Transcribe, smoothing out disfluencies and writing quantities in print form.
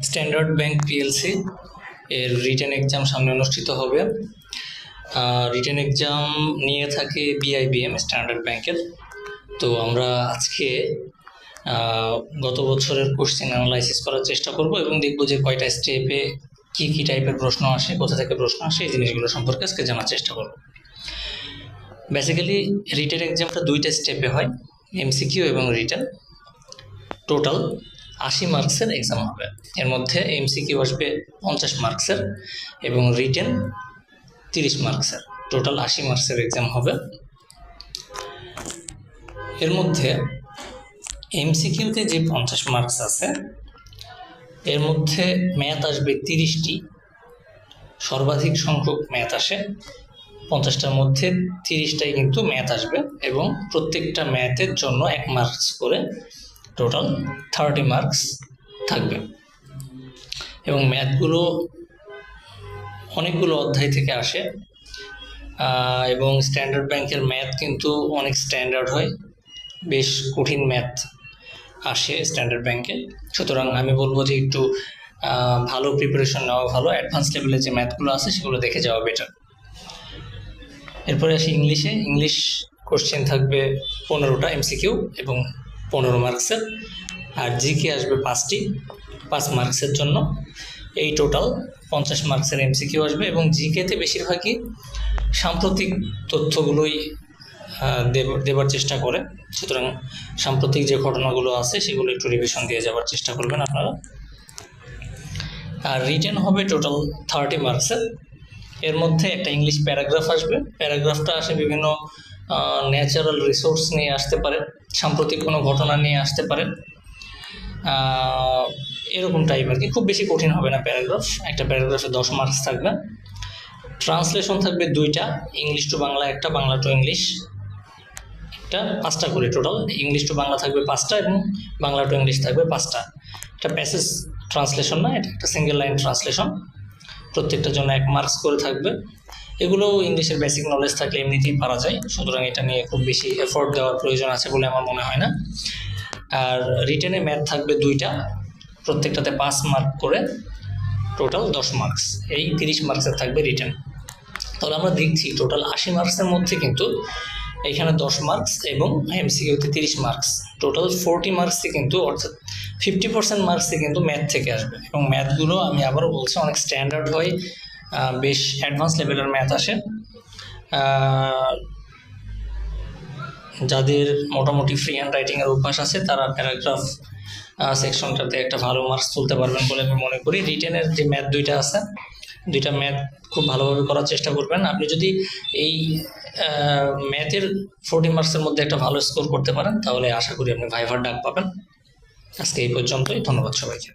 Standard bank PLC এর written exam সামনে অনুষ্ঠিত হবে। রিটেন এক্সাম নিয়ে থাকে বিআইবিএম স্ট্যান্ডার্ড ব্যাংকের। তো আমরা আজকে গত বছরের কোশ্চেন অ্যানালাইসিস করার চেষ্টা করব এবং দেখব যে কয়টা স্টেপে কী কী টাইপের প্রশ্ন আসে, কোথা থেকে প্রশ্ন আসে, এই জিনিসগুলো সম্পর্কে আজকে জানার চেষ্টা করব। বেসিক্যালি রিটেন এক্সামটা দুইটা স্টেপে হয়, এমসিকিউ এবং রিটেন। টোটাল 80 মার্কসের এক্সাম হবে। এর মধ্যে এমসিকিউ আসবে 50 মার্কসের এবং রিটেন 30 মার্কসের। টোটাল 80 মার্কসের এক্সাম হবে। এর মধ্যে এমসিকিউতে যে 50 মার্কস আছে, এর মধ্যে ম্যাথ আসবে 30টি। সর্বাধিক সংখ্যক ম্যাথ আসে 50টার মধ্যে 30টাই কিন্তু ম্যাথ আসবে এবং প্রত্যেকটা ম্যাথের জন্য 1 মার্কস করে টোটাল 30 মার্কস থাকবে। এবং ম্যাথগুলো অনেকগুলো অধ্যায় থেকে আসে এবং স্ট্যান্ডার্ড ব্যাংকের ম্যাথ কিন্তু অনেক স্ট্যান্ডার্ড হয়, বেশ কঠিন ম্যাথ আসে স্ট্যান্ডার্ড ব্যাংকে। সুতরাং আমি বলবো যে একটু ভালো প্রিপারেশন নেওয়া ভালো। অ্যাডভান্স লেভেলে যে ম্যাথগুলো আছে সেগুলো দেখে যাওয়া বেটার। এরপরে আসি ইংলিশে। ইংলিশ কোশ্চেন থাকবে 15টা এমসিকিউ এবং 15 মার্কসের, আর জিকে আসবে 5টি 5 মার্কসের জন্য। এই টোটাল 50 মার্কসের এমসিকিউ আসবে এবং জিকেতে বেশিরভাগই সাম্প্রতিক তথ্যগুলোই দেবার চেষ্টা করে। সুতরাং সাম্প্রতিক যে ঘটনাগুলো আছে সেগুলো একটু রিভিশন দিয়ে যাওয়ার চেষ্টা করবেন আপনারা। আর রিটেন হবে টোটাল 30 মার্কসের। এর মধ্যে একটা ইংলিশ প্যারাগ্রাফ আসবে। প্যারাগ্রাফটা আসে বিভিন্ন ন্যাচারাল রিসোর্স নিয়ে আসতে পারে, সাম্প্রতিক কোনো ঘটনা নিয়ে আসতে পারে, এরকম টাইপ আর কি। খুব বেশি কঠিন হবে না প্যারাগ্রাফ। একটা প্যারাগ্রাফে 10 মার্কস থাকবে। ট্রান্সলেশন থাকবে 2টা, ইংলিশ টু বাংলা একটা, বাংলা টু ইংলিশ একটা, 5টা করে টোটাল। ইংলিশ টু বাংলা থাকবে 5টা এবং বাংলা টু ইংলিশ থাকবে 5টা। এটা প্যাসেজ ট্রান্সলেশন না, এটা একটা সিঙ্গেল লাইন ট্রান্সলেশন। প্রত্যেকটার জন্য 1 মার্কস করে থাকবে। এগুলো ইংলিশের বেসিক নলেজ থাকলে এমনিতেই পারা যায়, সুতরাং এটা নিয়ে খুব বেশি এফোর্ট দেওয়ার প্রয়োজন আছে বলে আমার মনে হয় না। আর রিটেনে ম্যাথ থাকবে 2টা, প্রত্যেকটাতে 5 মার্ক করে, টোটাল 10 মার্কস। এই 30 মার্কসের থাকবে রিটেন। তাহলে আমরা দেখছি টোটাল 80 মার্কসের মধ্যে কিন্তু এখানে 10 মার্কস এবং এমসিকিউতে 30 মার্কস, টোটাল 40 মার্কসই কিন্তু, অর্থাৎ 50% মার্কসই কিন্তু ম্যাথ থেকে আসবে। এবং ম্যাথগুলো আমি আবারও বলছি অনেক স্ট্যান্ডার্ড হয়, বেশ অ্যাডভান্স লেভেলের ম্যাথ আসে। যাদের মোটামুটি ফ্রি হ্যান্ড রাইটিংয়ের অভ্যাস আছে তারা প্যারাগ্রাফ সেকশনটাতে একটা ভালো মার্কস তুলতে পারবেন বলে আমি মনে করি। রিটেনের যে ম্যাথ 2টা আছে, 2টা ম্যাথ খুব ভালোভাবে করার চেষ্টা করবেন। আপনি যদি এই ম্যাথের 40 মার্কসের মধ্যে একটা ভালো স্কোর করতে পারেন তাহলে আশা করি আপনি ভাইভার ডাক পাবেন। আজকে এই পর্যন্তই। ধন্যবাদ সবাইকে।